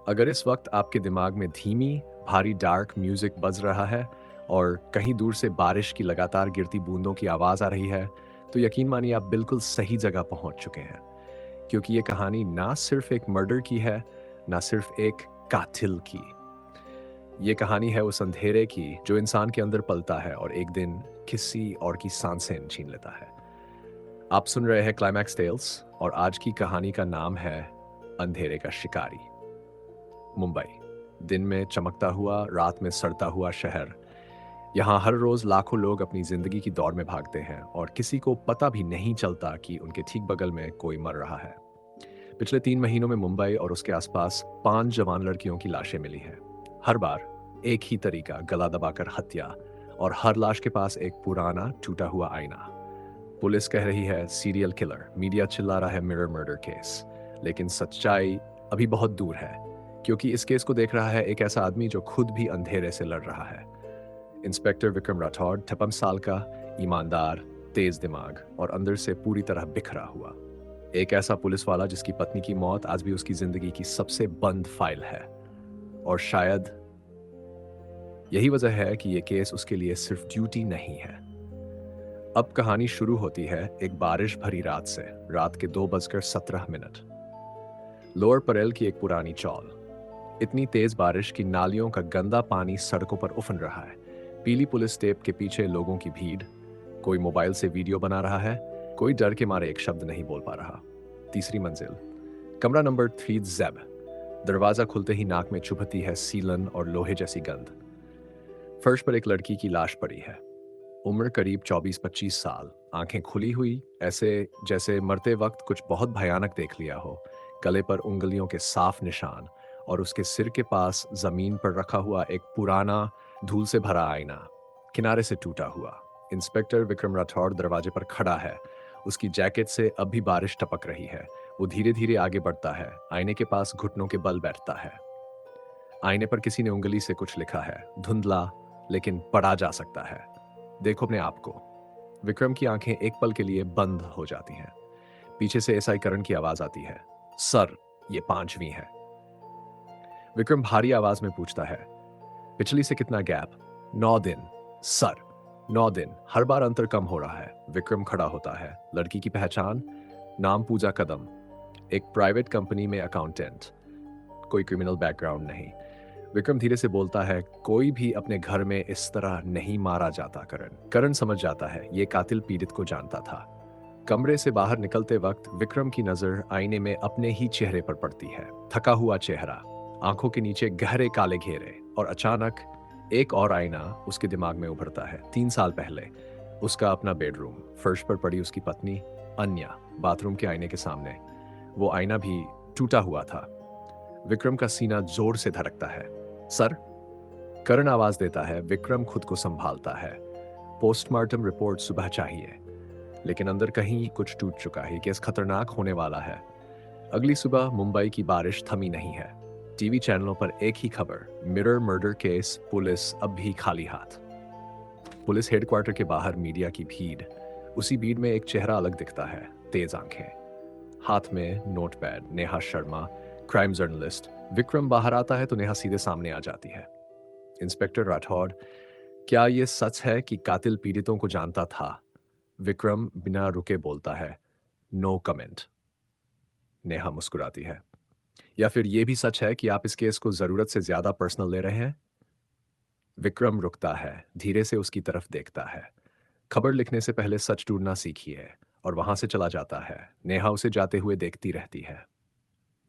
अगर इस वक्त आपके दिमाग में धीमी, भारी डार्क म्यूजिक बज रहा है और कहीं दूर से बारिश की लगातार गिरती बूंदों की आवाज आ रही है, तो यकीन मानिए आप बिल्कुल सही जगह पहुंच चुके हैं। क्योंकि ये कहानी ना सिर्फ एक मर्डर की है, ना सिर्फ एक कातिल की। ये कहानी है उस अंधेरे की जो इंसान के अंदर पलता है और एक दिन किसी और की सांसें छीन लेता है। आप सुन रहे हैं क्लाइमैक्स टेल्स और आज की कहानी का नाम है अंधेरे का शिकारी। मुंबई, दिन में चमकता हुआ, रात में सड़ता हुआ शहर। यहाँ हर रोज लाखों लोग अपनी जिंदगी की दौड़ में भागते हैं और किसी को पता भी नहीं चलता कि उनके ठीक बगल में कोई मर रहा है। पिछले 3 महीनों में मुंबई और उसके आसपास 5 जवान लड़कियों की लाशें मिली हैं। हर बार एक ही तरीका, गला दबाकर हत्या, और हर लाश के पास एक पुराना टूटा हुआ आईना। पुलिस कह रही है सीरियल किलर, मीडिया चिल्ला रहा है मिरर मर्डर केस, लेकिन सच्चाई अभी बहुत दूर है। क्योंकि इस केस को देख रहा है एक ऐसा आदमी जो खुद भी अंधेरे से लड़ रहा है। इंस्पेक्टर विक्रम राठौड़, 56 साल का, ईमानदार, तेज दिमाग और अंदर से पूरी तरह बिखरा हुआ। एक ऐसा पुलिस वाला जिसकी पत्नी की मौत आज भी उसकी जिंदगी की सबसे बंद फाइल है। और शायद यही वजह है कि यह केस उसके लिए सिर्फ ड्यूटी नहीं है। अब कहानी शुरू होती है एक बारिश भरी रात से, रात के 2:17। लोअर परेल की एक पुरानी चौल। इतनी तेज बारिश की नालियों का गंदा पानी सड़कों पर उफन रहा है। पीली पुलिस टेप के पीछे लोगों की भीड़। कोई मोबाइल से वीडियो बना रहा है, कोई डर के मारे एक शब्द नहीं बोल पा रहा। तीसरी मंजिल, कमरा नंबर 3 जेब। दरवाजा खुलते ही नाक में चुभती है सीलन और लोहे जैसी गंध। फर्श पर एक लड़की की लाश पड़ी है। उम्र करीब 24-25 साल, आंखें खुली हुई, ऐसे जैसे मरते वक्त कुछ बहुत भयानक देख लिया हो। गले पर उंगलियों के साफ निशान और उसके सिर के पास जमीन पर रखा हुआ एक पुराना, धूल से भरा आईना, किनारे से टूटा हुआ। इंस्पेक्टर विक्रम राठौड़ दरवाजे पर खड़ा है। उसकी जैकेट से अब भी बारिश टपक रही है। वो धीरे धीरे आगे बढ़ता है, आईने के पास घुटनों के बल बैठता है। आईने पर किसी ने उंगली से कुछ लिखा है, धुंधला लेकिन पढ़ा जा सकता है। देखो अपने आप को। विक्रम की आंखें एक पल के लिए बंद हो जाती हैं। पीछे से एसआई करण की आवाज आती है, सर, ये 5वीं है। विक्रम भारी आवाज में पूछता है, पिछली से कितना गैप? 9 दिन सर, 9 दिन। हर बार अंतर कम हो रहा है। विक्रम खड़ा होता है। लड़की की पहचान, नाम पूजा कदम, एक प्राइवेट कंपनी में अकाउंटेंट, कोई क्रिमिनल बैकग्राउंड नहीं। विक्रम धीरे से बोलता है, कोई भी अपने घर में इस तरह नहीं मारा जाता करण। करण समझ जाता है ये कातिल पीड़ित को जानता था। कमरे से बाहर निकलते वक्त विक्रम की नजर आईने में अपने ही चेहरे पर पड़ती है। थका हुआ चेहरा, आंखों के नीचे गहरे काले घेरे, और अचानक एक और आईना उसके दिमाग में उभरता है। 3 साल पहले उसका अपना बेडरूम, फर्श पर पड़ी उसकी पत्नी अन्या, बाथरूम के आईने के सामने। वो आईना भी टूटा हुआ था। विक्रम का सीना जोर से धड़कता है। सर, करण आवाज देता है। विक्रम खुद को संभालता है। पोस्टमार्टम रिपोर्ट सुबह चाहिए। लेकिन अंदर कहीं कुछ टूट चुका है। केस खतरनाक होने वाला है। अगली सुबह मुंबई की बारिश थमी नहीं है। टीवी चैनलों पर एक ही खबर, मिरर मर्डर केस, पुलिस अब भी खाली हाथ। पुलिस हेडक्वार्टर के बाहर मीडिया की भीड़। उसी भीड़ में एक चेहरा अलग दिखता है, तेज आंखें, हाथ में notepad. Neha Sharma, crime journalist. Vikram बाहर आता है तो नेहा सीधे सामने आ जाती है। इंस्पेक्टर राठौड़, क्या यह सच है कि कातिल पीड़ितों को जानता था? विक्रम बिना रुके बोलता है, नो कमेंट। नेहा मुस्कुराती है। या फिर यह भी सच है कि आप इस केस को जरूरत से ज्यादा पर्सनल ले रहे हैं? विक्रम रुकता है, धीरे से उसकी तरफ देखता है। खबर लिखने से पहले सच ढूंढना सीखिए, और वहां से चला जाता है। नेहा उसे जाते हुए देखती रहती है।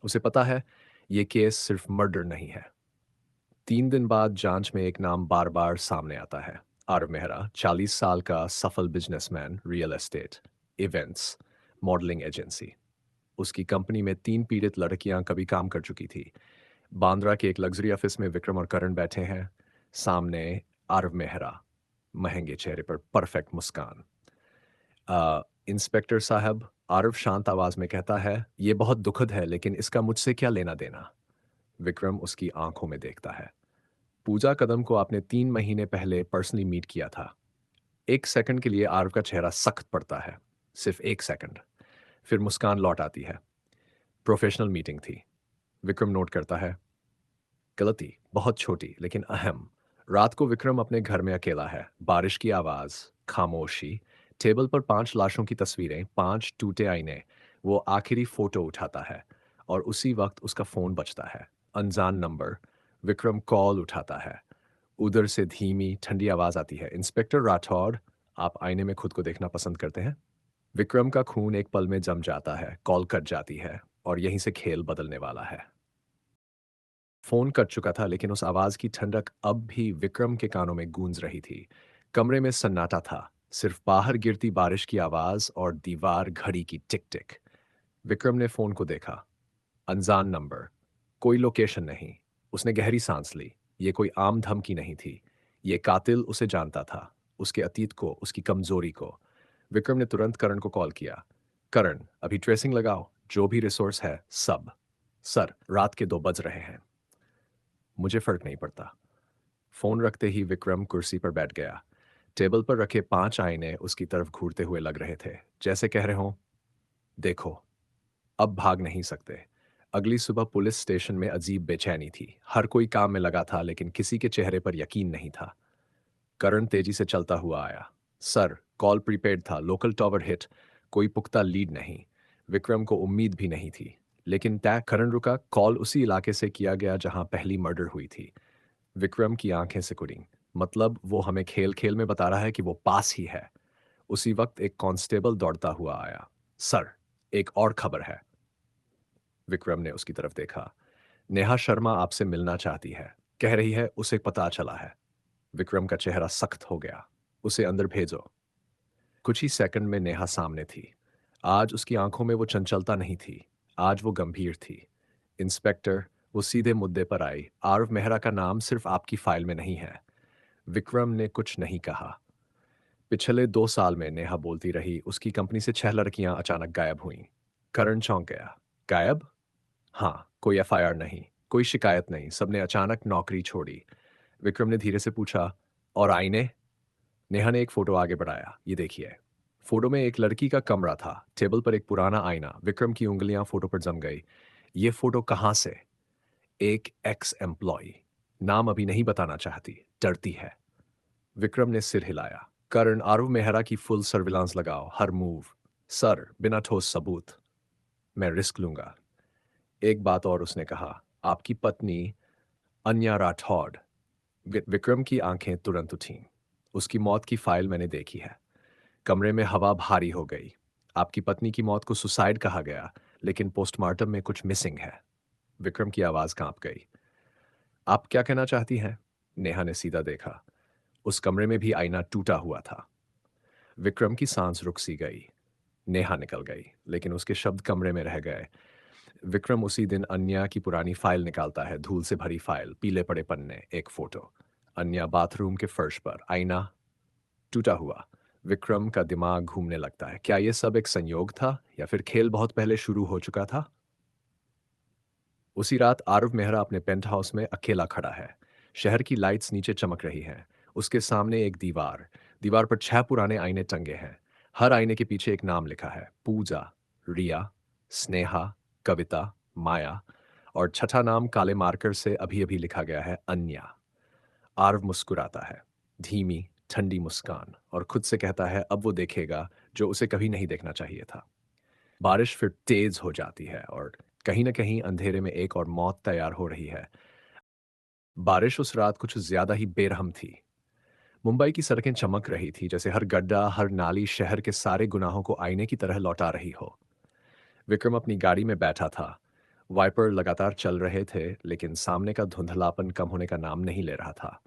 उसे पता है यह केस सिर्फ मर्डर नहीं है। 3 दिन बाद जांच में एक नाम बार बार सामने आता है। आरव मेहरा, 40 साल का सफल businessman, real estate, events, modelling agency. उसकी कंपनी में 3 पीड़ित लड़कियां कभी काम कर चुकी थी। बांद्रा के एक लग्जरी ऑफिस में विक्रम और करण बैठे हैं। सामने आरव मेहरा, महंगे चेहरे पर परफेक्ट मुस्कान। इंस्पेक्टर साहब, आरव शांत आवाज में कहता है, यह बहुत दुखद है, लेकिन इसका मुझसे क्या लेना देना? विक्रम उसकी आंखों में देखता है। पूजा कदम को आपने 3 महीने पहले पर्सनली मीट किया था। एक सेकंड के लिए आरव का चेहरा सख्त पड़ता है। सिर्फ एक सेकंड। फिर मुस्कान लौट आती है। प्रोफेशनल मीटिंग थी। विक्रम नोट करता है। गलती बहुत छोटी लेकिन अहम। रात को विक्रम अपने घर में अकेला है, बारिश की आवाज, खामोशी, टेबल पर 5 लाशों की तस्वीरें, 5 टूटे आईने। वो आखिरी फोटो उठाता है और उसी वक्त उसका फोन बजता है। अनजान नंबर। विक्रम कॉल उठाता है। उधर से धीमी ठंडी आवाज आती है, इंस्पेक्टर राठौड़, आप आईने में खुद को देखना पसंद करते हैं? विक्रम का खून एक पल में जम जाता है, कॉल कट जाती है और यहीं से खेल बदलने वाला है। फोन कट चुका था लेकिन उस आवाज की ठंडक अब भी विक्रम के कानों में गूंज रही थी। कमरे में सन्नाटा था, सिर्फ बाहर गिरती बारिश की आवाज और दीवार घड़ी की टिक टिक। विक्रम ने फोन को देखा। अनजान नंबर, कोई लोकेशन नहीं। उसने गहरी सांस ली। ये कोई आम धमकी नहीं थी। ये कातिल उसे जानता था, उसके अतीत को, उसकी कमजोरी को। विक्रम ने तुरंत करण को कॉल किया। करण, अभी ट्रेसिंग लगाओ, जो भी रिसोर्स है सब। सर, रात के 2 बज रहे हैं। मुझे फर्क नहीं पड़ता। फोन रखते ही विक्रम कुर्सी पर बैठ गया। टेबल पर रखे 5 आईने उसकी तरफ घूरते हुए लग रहे थे, जैसे कह रहे हों, देखो, अब भाग नहीं सकते। अगली सुबह पुलिस स्टेशन में अजीब बेचैनी थी। हर कोई काम में लगा था लेकिन किसी के चेहरे पर यकीन नहीं था। करण तेजी से चलता हुआ आया। सर, कॉल प्रीपेड था, लोकल टावर हिट, कोई पुख्ता लीड नहीं। विक्रम को उम्मीद भी नहीं थी। लेकिन तय करण रुका। कॉल उसी इलाके से किया गया जहां पहली मर्डर हुई थी। विक्रम की आंखें सिकुड़ी। मतलब वो हमें खेल खेल में बता रहा है कि वो पास ही है। उसी वक्त एक कांस्टेबल दौड़ता हुआ आया। सर, एक और खबर है। विक्रम ने उसकी तरफ देखा। नेहा शर्मा आपसे मिलना चाहती है। कह रही है उसे पता चला है। विक्रम का चेहरा सख्त हो गया। उसे अंदर भेजो। कुछ ही सेकंड में नेहा सामने थी। आज उसकी आंखों में वो चंचलता नहीं थी। आज वो गंभीर थी। इंस्पेक्टर, वो सीधे मुद्दे पर आई। आरव मेहरा का नाम सिर्फ आपकी फाइल में नहीं है। विक्रम ने कुछ नहीं कहा। पिछले 2 साल में नेहा बोलती रही, उसकी कंपनी से 6 लड़कियां अचानक गायब हुईं। करण चौंक गया। गायब? हाँ, कोई एफआईआर नहीं, कोई शिकायत नहीं, सबने अचानक नौकरी छोड़ी। विक्रम ने धीरे से पूछा, और आईने? नेहा ने एक फोटो आगे बढ़ाया। ये देखिए। फोटो में एक लड़की का कमरा था, टेबल पर एक पुराना आईना। विक्रम की उंगलियां फोटो पर जम गई। ये फोटो कहाँ से? एक एक्स एम्प्लॉय। नाम अभी नहीं बताना चाहती, डरती है। विक्रम ने सिर हिलाया। करण, आरव मेहरा की फुल सर्विलांस लगाओ, हर मूव। सर, बिना ठोस सबूत। मैं रिस्क लूंगा। एक बात और उसने कहा, आपकी पत्नी अन्या राठौड़। विक्रम की आंखें तुरंत उठीं। उसकी मौत की फाइल मैंने देखी है। कमरे में हवा भारी हो गई। आपकी पत्नी की मौत को सुसाइड कहा गया, लेकिन पोस्टमार्टम में कुछ मिसिंग है। विक्रम की आवाज कांप गई। आप क्या कहना चाहती हैं? नेहा ने सीधा देखा। उस कमरे में भी आईना टूटा हुआ था। विक्रम की सांस रुक सी गई। नेहा निकल गई, लेकिन उसके शब्द कमरे में रह गए। विक्रम उसी दिन अन्या की पुरानी फाइल निकालता है, धूल से भरी फाइल, पीले पड़े पन्ने, एक फोटो। अन्या बाथरूम के फर्श पर, आईना टूटा हुआ। विक्रम का दिमाग घूमने लगता है। क्या यह सब एक संयोग था या फिर खेल बहुत पहले शुरू हो चुका था? उसी रात आरव मेहरा अपने पेंट हाउस में अकेला खड़ा है। शहर की लाइट्स नीचे चमक रही हैं। उसके सामने एक दीवार। दीवार पर 6 पुराने आईने टंगे हैं। हर आईने के पीछे एक नाम लिखा है, पूजा, रिया, स्नेहा, कविता, माया, और छठा नाम काले मार्कर से अभी अभी लिखा गया है, अन्या। आरव मुस्कुराता है, धीमी ठंडी मुस्कान, और खुद से कहता है अब वो देखेगा जो उसे कभी नहीं देखना चाहिए था। बारिश फिर तेज हो जाती है और कहीं न कहीं अंधेरे में एक और मौत तैयार हो रही है। बारिश उस रात कुछ ज्यादा ही बेरहम थी। मुंबई की सड़कें चमक रही थी, जैसे हर गड्ढा, हर नाली शहर के सारे गुनाहों को आईने की तरह लौटा रही हो। विक्रम अपनी गाड़ी में बैठा था। वाइपर लगातार चल रहे थे, लेकिन सामने का धुंधलापन कम होने का नाम नहीं ले रहा था।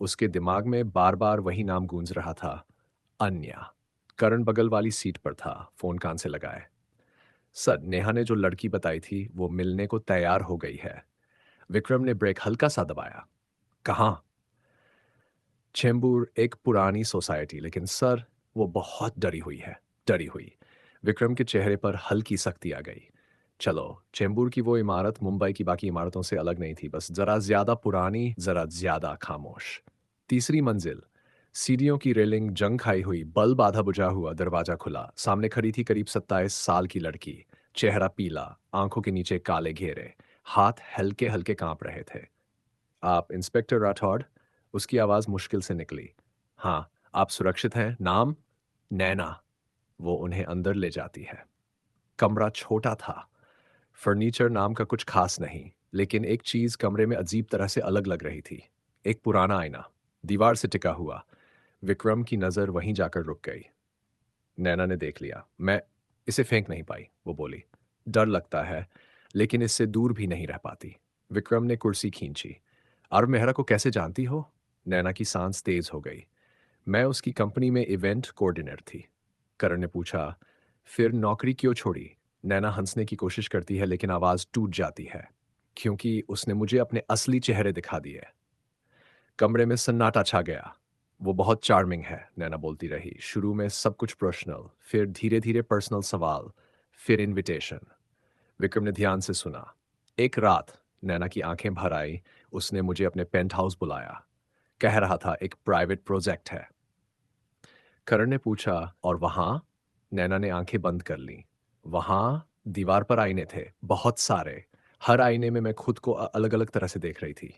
उसके दिमाग में बार बार वही नाम गूंज रहा था, अन्या। करण बगल वाली सीट पर था, फोन कान से लगाए। सर, नेहा ने जो लड़की बताई थी वो मिलने को तैयार हो गई है। विक्रम ने ब्रेक हल्का सा दबाया। कहाँ? चेंबूर, एक पुरानी सोसाइटी, लेकिन सर, वो बहुत डरी हुई है। डरी हुई। विक्रम के चेहरे पर हल्की सख्ती आ गई। चलो, चेंबूर की वो इमारत मुंबई की बाकी इमारतों से अलग नहीं थी, बस जरा ज्यादा पुरानी, जरा ज्यादा खामोश। तीसरी मंजिल। सीढ़ियों की रेलिंग जंग खाई हुई, बल्ब आधा बुझा हुआ, दरवाजा खुला। सामने खड़ी थी करीब 27 साल की लड़की। चेहरा पीला, आंखों के नीचे काले घेरे, हाथ हल्के हल्के कांप रहे थे। आप इंस्पेक्टर राठौड़? उसकी आवाज़ मुश्किल से निकली। हाँ, आप सुरक्षित हैं? नाम? नैना। वो उन्हें अंदर ले जाती है। कमरा छोटा था। फर्नीचर नाम का कुछ खास नहीं, लेकिन एक चीज़ कमरे में अजीब तरह से अलग लग रही थी। एक पुराना आईना, दीवार से टिका हुआ। विक्रम की नज़र वहीं जाकर रुक गई। नैना ने देख लिया। मैं इसे फेंक नहीं पाई, वो बोली। डर लगता है, लेकिन इससे दूर भी नहीं रह पाती। विक्रम ने कुर्सी खींची। और मेहरा को कैसे जानती हो? नैना की सांस तेज हो गई। मैं उसकी कंपनी में इवेंट कोऑर्डिनेटर थी। करण ने पूछा, फिर नौकरी क्यों छोड़ी? नैना हंसने की कोशिश करती है, लेकिन आवाज टूट जाती है। क्योंकि उसने मुझे अपने असली चेहरे दिखा दिए। कमरे में सन्नाटा छा गया। वो बहुत चार्मिंग है, नैना बोलती रही। शुरू में सब कुछ पर्सनल, फिर धीरे धीरे पर्सनल सवाल, फिर इनविटेशन। विक्रम ने ध्यान से सुना। एक रात नैना की आंखें भर आई। उसने मुझे अपने पेंट हाउस बुलाया। कह रहा था एक प्राइवेट प्रोजेक्ट है। करण ने पूछा, और वहां? नैना ने आंखें बंद कर ली। वहां दीवार पर आईने थे, बहुत सारे। हर आईने में मैं खुद को अलग अलग तरह से देख रही थी।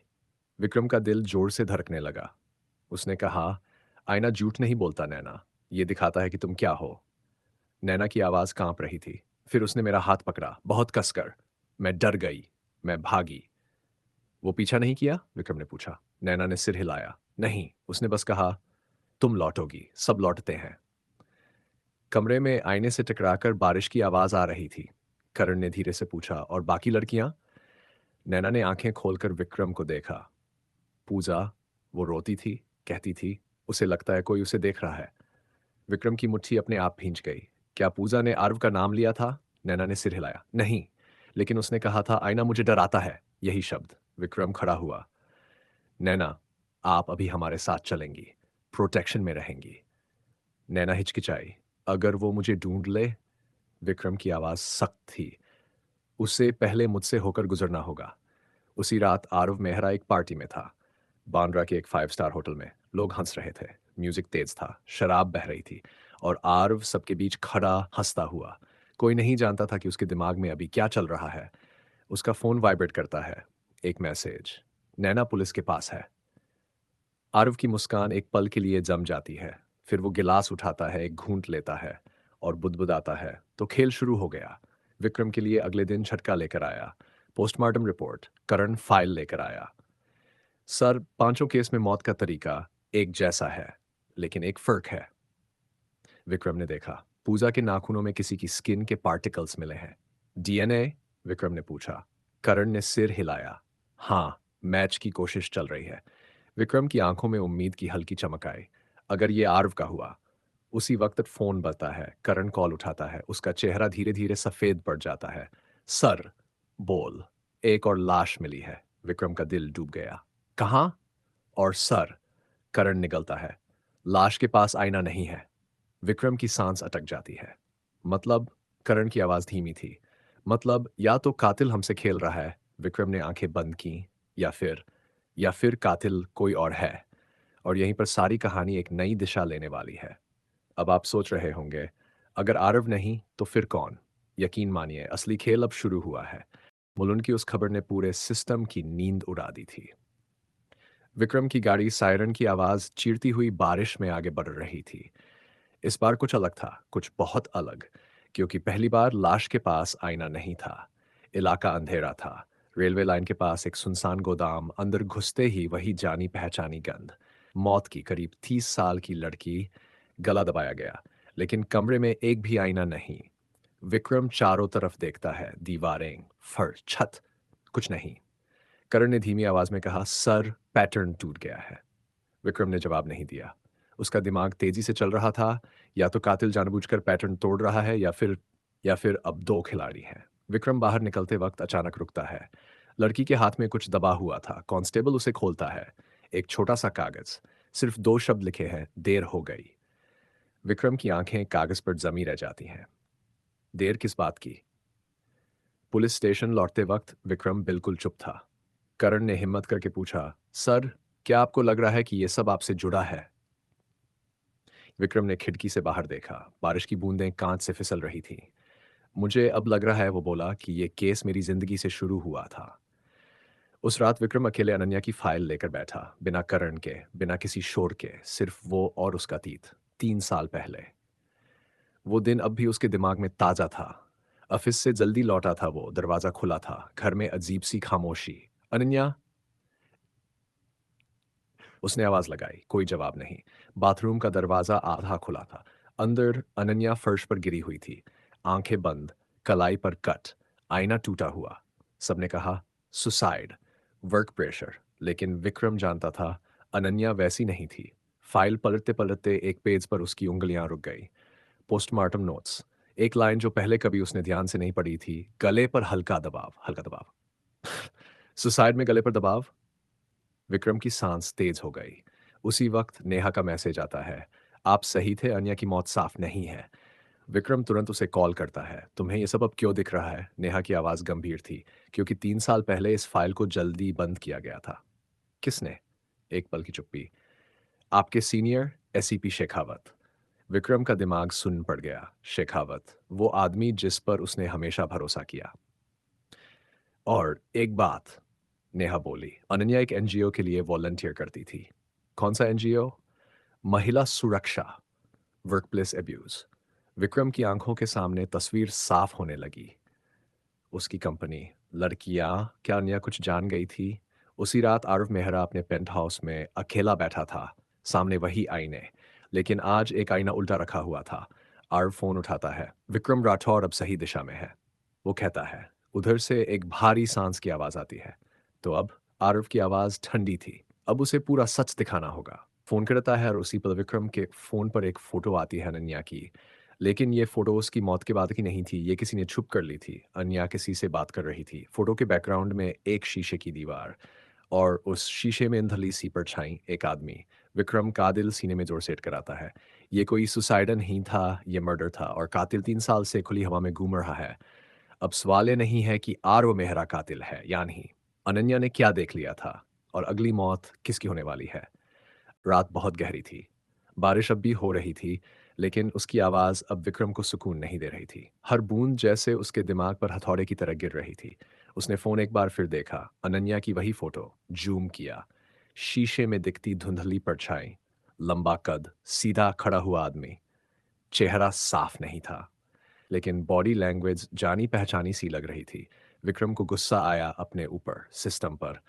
विक्रम का दिल जोर से धड़कने लगा। उसने कहा, आईना झूठ नहीं बोलता नैना, ये दिखाता है कि तुम क्या हो। नैना की आवाज कांप रही थी। फिर उसने मेरा हाथ पकड़ा, बहुत कसकर। मैं डर गई। मैं भागी। वो पीछा नहीं किया? विक्रम ने पूछा। नैना ने सिर हिलाया। नहीं, उसने बस कहा, तुम लौटोगी, सब लौटते हैं। कमरे में आईने से टकराकर बारिश की आवाज आ रही थी। करण ने धीरे से पूछा, और बाकी लड़कियां? नैना ने आंखें खोलकर विक्रम को देखा। पूजा, वो रोती थी, कहती थी, उसे लगता है कोई उसे देख रहा है। विक्रम की मुट्ठी अपने आप भींच गई। क्या पूजा ने आरव का नाम लिया था? नैना ने सिर हिलाया। नहीं, लेकिन उसने कहा था, आईना मुझे डराता है, यही शब्द। विक्रम खड़ा हुआ। नैना, आप अभी हमारे साथ चलेंगी, प्रोटेक्शन में रहेंगी। नैना हिचकिचाई। अगर वो मुझे ढूंढ ले? विक्रम की आवाज सख्त थी। उससे पहले मुझसे होकर गुजरना होगा। उसी रात आरव मेहरा एक पार्टी में था, बांद्रा के एक 5 स्टार होटल में। लोग हंस रहे थे, म्यूजिक तेज था, शराब बह रही थी, और आरव सबके बीच खड़ा हंसता हुआ। कोई नहीं जानता था कि उसके दिमाग में अभी क्या चल रहा है। उसका फोन वाइब्रेट करता है। एक मैसेज। नैना पुलिस के पास है। आरव की मुस्कान एक पल के लिए जम जाती है। फिर वो गिलास उठाता है, एक घूंट लेता है और बुदबुदाता है। तो खेल शुरू हो गया। विक्रम के लिए अगले दिन झटका लेकर आया। Postmortem report. करण फाइल लेकर आया। सर, पांचों केस में मौत का तरीका एक जैसा है, लेकिन एक फर्क है। विक्रम ने देखा। पूजा के नाखूनों में किसी की स्किन के पार्टिकल्स मिले हैं। डीएनए? विक्रम ने पूछा। करण ने सिर हिलाया। हाँ, मैच की कोशिश चल रही है। विक्रम की आंखों में उम्मीद की हल्की चमक आई। अगर ये आरव का हुआ? उसी वक्त फोन बजता है। करण कॉल उठाता है। उसका चेहरा धीरे धीरे सफेद पड़ जाता है। सर, बोल। एक और लाश मिली है। विक्रम का दिल डूब गया। कहाँ? और सर? करण निगलता है। लाश के पास आईना नहीं है। विक्रम की सांस अटक जाती है। मतलब? करण की आवाज धीमी थी। मतलब, या तो कातिल हमसे खेल रहा है, विक्रम ने आंखें बंद की, या फिर कातिल कोई और है। और यहीं पर सारी कहानी एक नई दिशा लेने वाली है। अब आप सोच रहे होंगे, अगर आरव नहीं तो फिर कौन? यकीन मानिए, असली खेल अब शुरू हुआ है। मुलुन की उस खबर ने पूरे सिस्टम की नींद उड़ा दी थी। विक्रम की गाड़ी सायरन की आवाज चीरती हुई बारिश में आगे बढ़ रही थी। इस बार कुछ अलग था, कुछ बहुत अलग, क्योंकि पहली बार लाश के पास आईना नहीं था। इलाका अंधेरा था। रेलवे लाइन के पास एक सुनसान गोदाम, अंदर घुसते ही वही जानी पहचानी गंध। मौत की, करीब 30 साल की लड़की। गला दबाया गया, लेकिन कमरे में एक भी आईना नहीं। विक्रम चारों तरफ देखता है, दीवारें, फर्श, छत, कुछ नहीं। करण ने धीमी आवाज में कहा, सर, पैटर्न टूट गया है। विक्रम ने जवाब नहीं दिया। उसका दिमाग तेजी से चल रहा था। या तो कातिल जानबूझकर पैटर्न तोड़ रहा है, या फिर अब दो खिलाड़ी हैं। विक्रम बाहर निकलते वक्त अचानक रुकता है। लड़की के हाथ में कुछ दबा हुआ था। कांस्टेबल उसे खोलता है। एक छोटा सा कागज। सिर्फ 2 शब्द लिखे हैं, देर हो गई। विक्रम की आंखें कागज पर जमी रह जाती हैं। देर किस बात की? पुलिस स्टेशन लौटते वक्त विक्रम बिल्कुल चुप था। करण ने हिम्मत करके पूछा, सर, क्या आपको लग रहा है कि यह सब आपसे जुड़ा है? विक्रम ने खिड़की से बाहर देखा। बारिश की बूंदें कांच से फिसल रही थीं। मुझे अब लग रहा है, वो बोला, कि ये केस मेरी जिंदगी से शुरू हुआ था। उस रात विक्रम अकेले अनन्या की फाइल लेकर बैठा, बिना करण के, बिना किसी शोर के, सिर्फ वो और उसका अतीत। 3 साल पहले। वो दिन अब भी उसके दिमाग में ताजा था। ऑफिस से जल्दी लौटा था वो, दरवाजा खुला था, घर में अजीब सी खामोशी। अनन्या, उसने आवाज लगाई, कोई जवाब नहीं। बाथरूम का दरवाजा आधा खुला था। अंदर अनन्या फर्श पर गिरी हुई थी, आंखें बंद, कलाई पर कट, आईना टूटा हुआ। सबने कहा सुसाइड, वर्क प्रेशर, लेकिन विक्रम जानता था अनन्या वैसी नहीं थी। फाइल पलटते पलटते एक पेज पर उसकी उंगलियां रुक गई। Postmortem notes. एक लाइन जो पहले कभी उसने ध्यान से नहीं पढ़ी थी, गले पर हल्का दबाव, हल्का दबाव। सुसाइड में गले पर दबाव। विक्रम की सांस तेज हो गई। उसी वक्त नेहा का मैसेज आता है, आप सही थे, अन्या की मौत साफ नहीं है। विक्रम तुरंत उसे कॉल करता है, तुम्हें यह सब अब क्यों दिख रहा है? नेहा की आवाज गंभीर थी, क्योंकि 3 साल पहले इस फाइल को जल्दी बंद किया गया था। किसने? एक पल की चुप्पी। आपके सीनियर एसीपी शेखावत। विक्रम का दिमाग सुन्न पड़ गया। शेखावत, वो आदमी जिस पर उसने हमेशा भरोसा किया। और एक बात, नेहा बोली, अनन्या एक एनजीओ के लिए वॉलंटियर करती थी। कौन सा एनजीओ? महिला सुरक्षा, वर्कप्लेस अब्यूज। विक्रम की आंखों के सामने तस्वीर साफ होने लगी। उसकी कंपनी, लड़कियां, क्या अनन्या कुछ जान गई थी? उसी रात आरव मेहरा अपने पेंट हाउस में अकेला बैठा था, सामने वही आईने, लेकिन आज एक आईना उल्टा रखा हुआ था। आरव फोन उठाता है, विक्रम राठौर अब सही दिशा में है, वो कहता है। उधर से एक भारी सांस की आवाज आती है। तो अब आरव की आवाज ठंडी थी। अब उसे पूरा सच दिखाना होगा। फोन करता है और उसी पर विक्रम के फोन पर एक फोटो आती है अनन्या की। लेकिन ये फोटो उसकी मौत के बाद की नहीं थी, ये किसी ने छुप कर ली थी। अनन्या किसी से बात कर रही थी। फोटो के बैकग्राउंड में एक शीशे की दीवार, और उस शीशे में धुंधली सी परछाई, एक आदमी। विक्रम का दिल सीने में जोर से कराता है। ये कोई सुसाइड नहीं था, ये मर्डर था, और कातिल 3 साल से खुली हवा में घूम रहा है। अब सवाल ये नहीं है कि आरव मेहरा कातिल है या नहीं, अनन्या ने क्या देख लिया था, और अगली मौत किसकी होने वाली है। रात बहुत गहरी थी। बारिश अब भी हो रही थी, लेकिन उसकी आवाज़ अब विक्रम को सुकून नहीं दे रही थी। हर बूंद जैसे उसके दिमाग पर हथौड़े की तरह गिर रही थी। उसने फ़ोन एक बार फिर देखा, अनन्या की वही फ़ोटो, ज़ूम किया। शीशे में दिखती धुंधली परछाई, लंबा कद, सीधा खड़ा हुआ आदमी। चेहरा साफ नहीं था, लेकिन बॉडी लैंग्वेज जानी-पहचानी सी लग रही थी। विक्रम को गुस्सा आया अपने ऊपर, सिस्टम पर,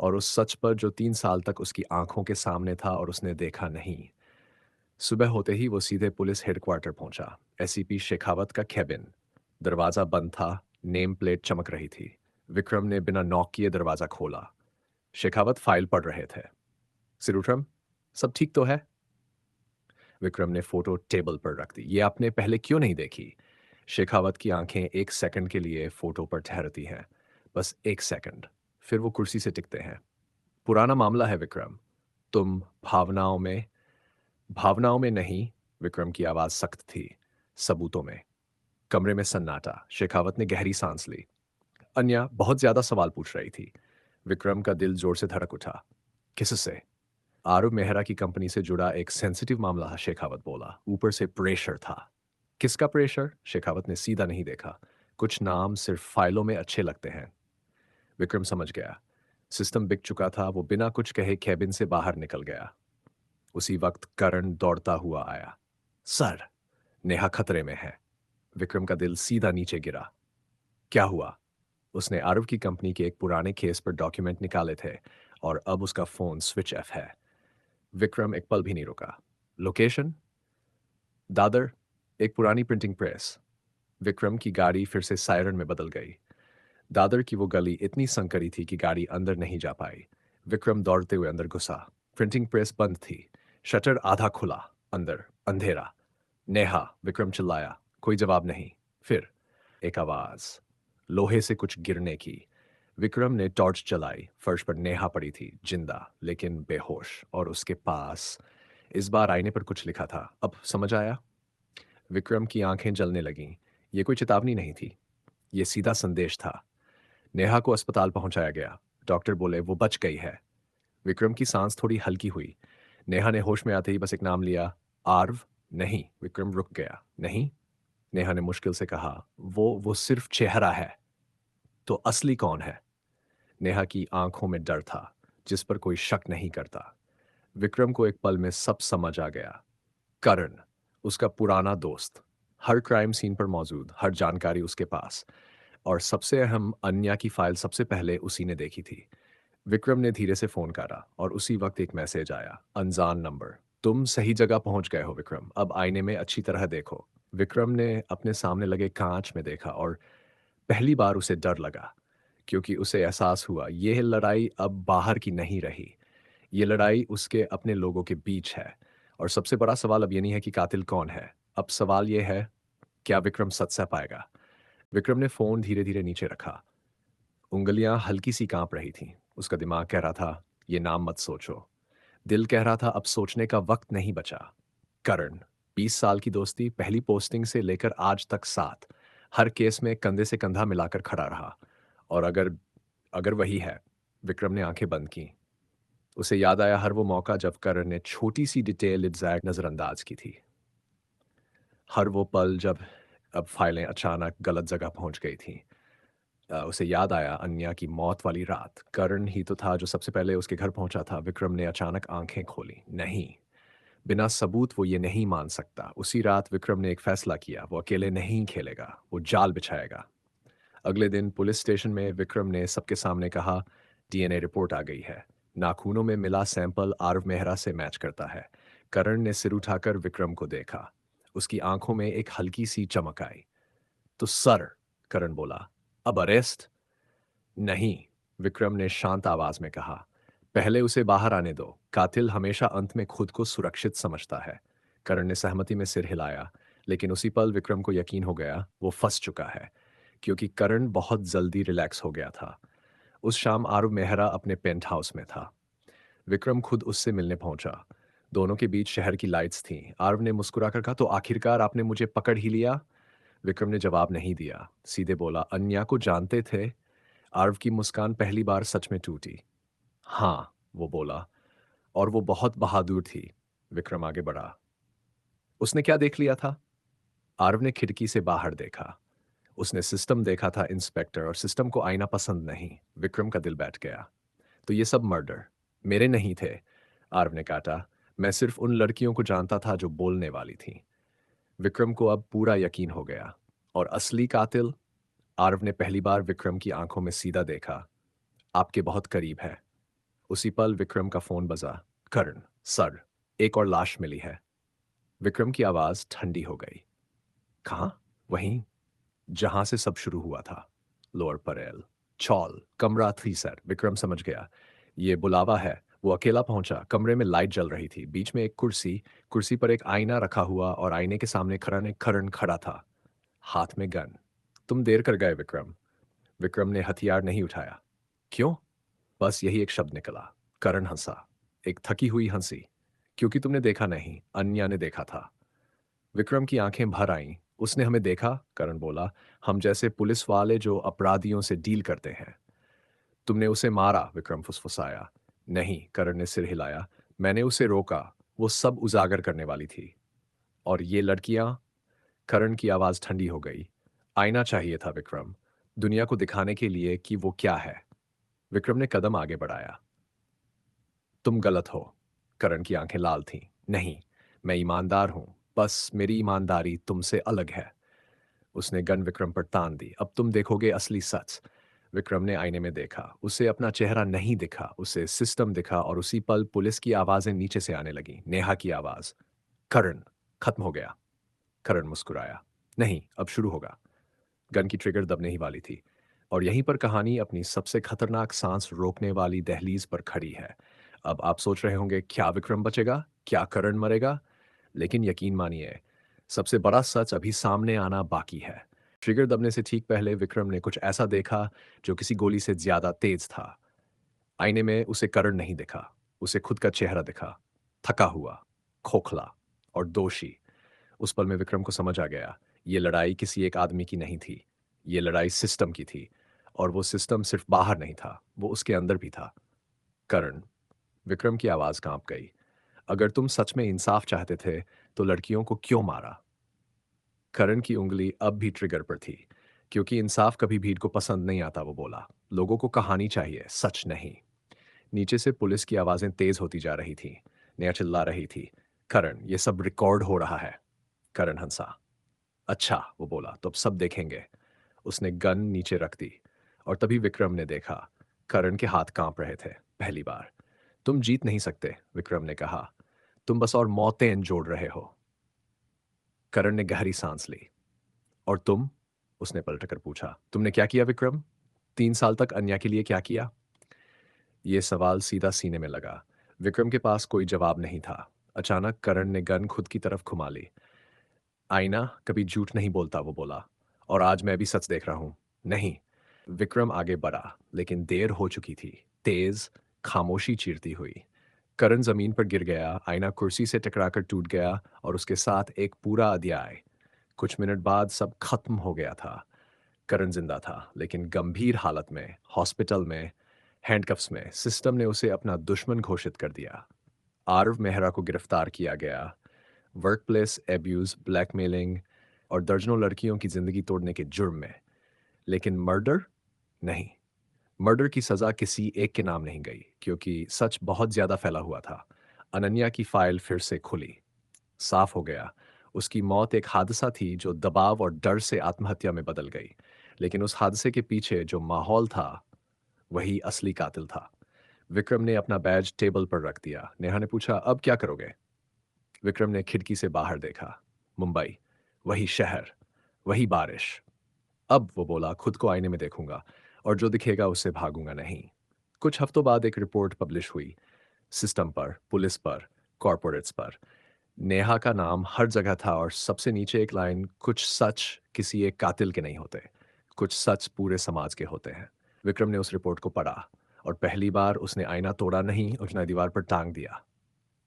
और उस सच पर जो 3 साल तक उसकी आंखों के सामने था और उसने देखा नहीं। सुबह होते ही वो सीधे पुलिस हेडक्वार्टर पहुंचा। एसीपी शेखावत का केबिन। दरवाजा बंद था, नेम प्लेट चमक रही थी। विक्रम ने बिना नॉक किए दरवाजा खोला। शेखावत फाइल पढ़ रहे थे। सिरुठम, सब ठीक तो है? विक्रम ने फोटो टेबल पर रख दी। ये आपने पहले क्यों नहीं देखी? शेखावत की आंखें एक सेकंड के लिए फोटो पर ठहरती हैं। बस एक सेकंड, फिर वो कुर्सी से टिकते हैं। पुराना मामला है विक्रम। तुम भावनाओं में नहीं। विक्रम की आवाज सख्त थी। सबूतों में। कमरे में सन्नाटा। शेखावत ने गहरी सांस ली। अन्या बहुत ज्यादा सवाल पूछ रही थी। विक्रम का दिल जोर से धड़क उठा। किससे? आरव मेहरा की कंपनी से जुड़ा एक सेंसिटिव मामला है, शेखावत बोला। ऊपर से प्रेशर था। किसका प्रेशर? शेखावत ने सीधा नहीं देखा। कुछ नाम सिर्फ फाइलों में अच्छे लगते हैं। विक्रम समझ गया। सिस्टम बिक चुका था। वो बिना कुछ कहे केबिन से बाहर निकल गया। उसी वक्त करण दौड़ता हुआ आया। सर, नेहा खतरे में है। विक्रम का दिल सीधा नीचे गिरा। क्या हुआ? उसने आरव की कंपनी के एक पुराने केस पर डॉक्यूमेंट निकाले थे, और अब उसका फोन स्विच ऑफ है। विक्रम एक पल भी नहीं रुका। लोकेशन? दादर, एक पुरानी प्रिंटिंग प्रेस। विक्रम की गाड़ी फिर से सायरन में बदल गई। दादर की वो गली इतनी संकरी थी कि गाड़ी अंदर नहीं जा पाई। विक्रम दौड़ते हुए अंदर घुसा। प्रिंटिंग प्रेस बंद थी। शटर आधा खुला। अंदर अंधेरा। नेहा, विक्रम चिल्लाया। कोई जवाब नहीं। फिर एक आवाज, लोहे से कुछ गिरने की। विक्रम ने टॉर्च चलाई। फर्श पर नेहा पड़ी थी, जिंदा लेकिन बेहोश, और उसके पास इस बार आईने पर कुछ लिखा था। अब समझ आया? विक्रम की आंखें जलने लगीं। ये कोई चेतावनी नहीं थी, ये सीधा संदेश था। नेहा को अस्पताल पहुंचाया गया। डॉक्टर बोले वो बच गई है। विक्रम की सांस थोड़ी हल्की हुई। नेहा ने होश में आते ही बस एक नाम लिया, आर्व। नहीं। विक्रम रुक गया। नहीं। नेहा ने मुश्किल से कहा, वो सिर्फ चेहरा है। तो असली कौन है? नेहा की आंखों में डर था, जिस पर कोई शक नहीं करता। विक्रम को एक पल में सब समझ आ गया। करण, उसका पुराना दोस्त, हर क्राइम सीन पर मौजूद, हर जानकारी उसके पास, और सबसे अहम, अन्या की फाइल सबसे पहले उसी ने देखी थी। विक्रम ने धीरे से फोन करा और उसी वक्त एक मैसेज आया, अनजान नंबर। तुम सही जगह पहुंच गए हो विक्रम, अब आईने में अच्छी तरह देखो। विक्रम ने अपने सामने लगे कांच में देखा और पहली बार उसे डर लगा, क्योंकि उसे एहसास हुआ यह लड़ाई अब बाहर की नहीं रही। ये लड़ाई उसके अपने लोगों के बीच है। और सबसे बड़ा सवाल अब ये नहीं है कि कातिल कौन है, अब सवाल ये है, क्या विक्रम सच सह पाएगा। विक्रम ने फोन धीरे धीरे नीचे रखा। उंगलियां हल्की सी कांप रही थीं। उसका दिमाग कह रहा था, ये नाम मत सोचो। दिल कह रहा था, अब सोचने का वक्त नहीं बचा। करण, 20 साल की दोस्ती, पहली पोस्टिंग से लेकर आज तक साथ, हर केस में कंधे से कंधा मिलाकर खड़ा रहा। और अगर अगर वही है। विक्रम ने आंखें बंद की। उसे याद आया हर वो मौका जब करण ने छोटी सी डिटेल एग्जैक्ट नजरअंदाज की थी। हर वो पल जब अब फाइलें अचानक गलत जगह पहुंच गई थीं। उसे याद आया अन्या की मौत वाली रात। करण ही तो था जो सबसे पहले उसके घर पहुंचा था। विक्रम ने अचानक आंखें खोली। नहीं, बिना सबूत वो ये नहीं मान सकता। उसी रात विक्रम ने एक फैसला किया, वो अकेले नहीं खेलेगा, वो जाल बिछाएगा। अगले दिन पुलिस स्टेशन में विक्रम ने सबके सामने कहा, डीएनए रिपोर्ट आ गई है। नाखूनों में मिला सैंपल आरव मेहरा से मैच करता है। करण ने सिर उठाकर विक्रम को देखा। उसकी आंखों में एक हल्की सी चमक आई। तो सर, करण बोला, अब अरेस्ट? नहीं, विक्रम ने शांत आवाज में कहा। पहले उसे बाहर आने दो। कातिल हमेशा अंत में खुद को सुरक्षित समझता है। करण ने सहमति में सिर हिलाया, लेकिन उसी पल विक्रम को यकीन हो गया वो फंस चुका है, क्योंकि करण बहुत जल्दी रिलैक्स हो गया था। उस शाम आरव मेहरा अपने पेंट हाउस में था। विक्रम खुद उससे मिलने पहुंचा। दोनों के बीच शहर की लाइट्स थीं। आरव ने मुस्कुराकर कहा, तो आखिरकार आपने मुझे पकड़ ही लिया। विक्रम ने जवाब नहीं दिया, सीधे बोला, अन्या को जानते थे? आरव की मुस्कान पहली बार सच में टूटी। हाँ, वो बोला, और वो बहुत बहादुर थी। विक्रम आगे बढ़ा। उसने क्या देख लिया था? आरव ने खिड़की से बाहर देखा। उसने सिस्टम देखा था इंस्पेक्टर, और सिस्टम को आईना पसंद नहीं। विक्रम का दिल बैठ गया। तो ये सब मर्डर मेरे नहीं थे, आरव ने काटा। मैं सिर्फ उन लड़कियों को जानता था जो बोलने वाली थीं। विक्रम को अब पूरा यकीन हो गया। और असली कातिल? आरव ने पहली बार विक्रम की आंखों में सीधा देखा। आपके बहुत करीब है। उसी पल विक्रम का फोन बजा। करण, सर, एक और लाश मिली है। विक्रम की आवाज ठंडी हो गई। कहाँ? वहीं जहां से सब शुरू हुआ था। लोअर परेल, चौल, कमरा 3 सर। विक्रम समझ गया, ये बुलावा है। वो अकेला पहुंचा। कमरे में लाइट जल रही थी। बीच में एक कुर्सी, कुर्सी पर एक आईना रखा हुआ, और आईने के सामने करण खड़ा था, हाथ में गन। तुम देर कर गए विक्रम। विक्रम ने हथियार नहीं उठाया। क्यों? बस यही एक शब्द निकला। करण हंसा, एक थकी हुई हंसी। क्योंकि तुमने देखा नहीं, अन्या ने देखा था। विक्रम की आंखें भर आईं। उसने हमें देखा, करण बोला, हम जैसे पुलिस वाले जो अपराधियों से डील करते हैं। तुमने उसे मारा? विक्रम फुसफुसाया। नहीं, करण ने सिर हिलाया। मैंने उसे रोका। वो सब उजागर करने वाली थी। और ये लड़कियां? करण की आवाज ठंडी हो गई। आईना चाहिए था विक्रम, दुनिया को दिखाने के लिए कि वो क्या है। विक्रम ने कदम आगे बढ़ाया। तुम गलत हो। करण की आंखें लाल थीं। नहीं, मैं ईमानदार हूं। बस मेरी ईमानदारी तुमसे अलग है। उसने गन विक्रम पर तान दी। अब तुम देखोगे असली सच। विक्रम ने आईने में देखा। उसे अपना चेहरा नहीं दिखा, उसे सिस्टम दिखा। और उसी पल पुलिस की आवाजें नीचे से आने लगी। नेहा की आवाज, करण, खत्म हो गया। करण मुस्कुराया। नहीं, अब शुरू होगा। गन की ट्रिगर दबने ही वाली थी। और यहीं पर कहानी अपनी सबसे खतरनाक सांस रोकने वाली दहलीज पर खड़ी है। अब आप सोच रहे होंगे, क्या विक्रम बचेगा, क्या करण मरेगा? लेकिन यकीन मानिए, सबसे बड़ा सच अभी सामने आना बाकी है। ट्रिगर दबने से ठीक पहले विक्रम ने कुछ ऐसा देखा जो किसी गोली से ज्यादा तेज था। आईने में उसे करण नहीं दिखा, उसे खुद का चेहरा दिखा, थका हुआ, खोखला और दोषी। उस पल में विक्रम को समझ आ गया, ये लड़ाई किसी एक आदमी की नहीं थी, ये लड़ाई सिस्टम की थी। और वो सिस्टम सिर्फ बाहर नहीं था, वो उसके अंदर भी था। करण, विक्रम की आवाज कांप गई, अगर तुम सच में इंसाफ चाहते थे तो लड़कियों को क्यों मारा? करण की उंगली अब भी ट्रिगर पर थी। क्योंकि इंसाफ कभी भीड़ को पसंद नहीं आता, वो बोला। लोगों को कहानी चाहिए, सच नहीं। नीचे से पुलिस की आवाजें तेज होती जा रही थी। नेहा चिल्ला रही थी, करण, ये सब रिकॉर्ड हो रहा है। करण हंसा। अच्छा, वो बोला, तो अब सब देखेंगे। उसने गन नीचे रख दी। और तभी विक्रम ने देखा, करण के हाथ कांप रहे थे, पहली बार। तुम जीत नहीं सकते, विक्रम ने कहा। तुम बस और मौतें जोड़ रहे हो। करण ने गहरी सांस ली। और तुम? उसने पलटकर पूछा। तुमने क्या किया विक्रम? 3 साल तक अन्या के लिए क्या किया? ये सवाल सीधा सीने में लगा। विक्रम के पास कोई जवाब नहीं था। अचानक करण ने गन खुद की तरफ घुमा ली। आईना कभी झूठ नहीं बोलता, वो बोला। और आज मैं भी सच देख रहा हूं। नहीं। विक्रम आगे बढ़ा, लेकिन देर हो चुकी थी। तेज खामोशी चीरती हुई। करण जमीन पर गिर गया, आईना कुर्सी से टकराकर टूट गया, और उसके साथ एक पूरा अध्याय। कुछ मिनट बाद सब खत्म हो गया था। करण जिंदा था, लेकिन गंभीर हालत में, हॉस्पिटल में, हैंडकफ्स में। सिस्टम ने उसे अपना दुश्मन घोषित कर दिया। आरव मेहरा को गिरफ्तार किया गया। वर्कप्लेस एब्यूज, ब्लैकमेलिंग और दर्जनों लड़कियों की जिंदगी तोड़ने के जुर्म में। लेकिन मर्डर? नहीं। मर्डर की सजा किसी एक के नाम नहीं गई, क्योंकि सच बहुत ज्यादा फैला हुआ था। अनन्या की फाइल फिर से खुली। साफ हो गया, उसकी मौत एक हादसा थी जो दबाव और डर से आत्महत्या में बदल गई। लेकिन उस हादसे के पीछे जो माहौल था, वही असली कातिल था। विक्रम ने अपना बैज टेबल पर रख दिया। नेहा ने पूछा, अब क्या करोगे? विक्रम ने खिड़की से बाहर देखा। मुंबई, वही शहर, वही बारिश। अब, वो बोला, खुद को आईने में देखूंगा, और जो दिखेगा उससे भागूंगा नहीं। कुछ हफ्तों बाद एक रिपोर्ट पब्लिश हुई। सिस्टम पर, पुलिस पर, कॉरपोरेट्स पर। नेहा का नाम हर जगह था, और सबसे नीचे एक लाइन, कुछ सच किसी एक कातिल के नहीं होते, कुछ सच पूरे समाज के होते हैं। विक्रम ने उस रिपोर्ट को पढ़ा, और पहली बार उसने आईना तोड़ा नहीं, उसने दीवार पर टांग दिया।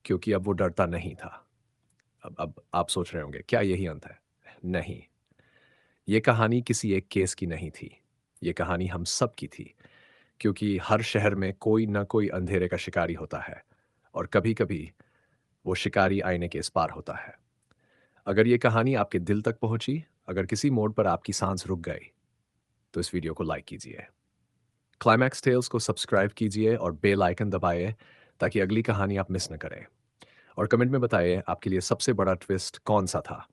क्योंकि अब वो डरता नहीं था। अब आप सोच रहे होंगे, क्या यही अंत है? नहीं। ये कहानी किसी एक केस की नहीं थी। ये कहानी हम सब की थी। क्योंकि हर शहर में कोई न कोई अंधेरे का शिकारी होता है, और कभी कभी वो शिकारी आईने के इस पार होता है। अगर ये कहानी आपके दिल तक पहुंची, अगर किसी मोड़ पर आपकी सांस रुक गई, तो इस वीडियो को लाइक कीजिए। क्लाइमैक्स टेल्स को सब्सक्राइब कीजिए और बेल आइकन दबाइए, ताकि अगली कहानी आप मिस न करें। और कमेंट में बताइए आपके लिए सबसे बड़ा ट्विस्ट कौन सा था,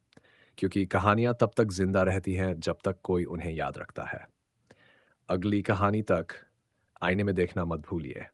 क्योंकि कहानियां तब तक जिंदा रहती हैं जब तक कोई उन्हें याद रखता है। अगली कहानी तक आईने में देखना मत भूलिए।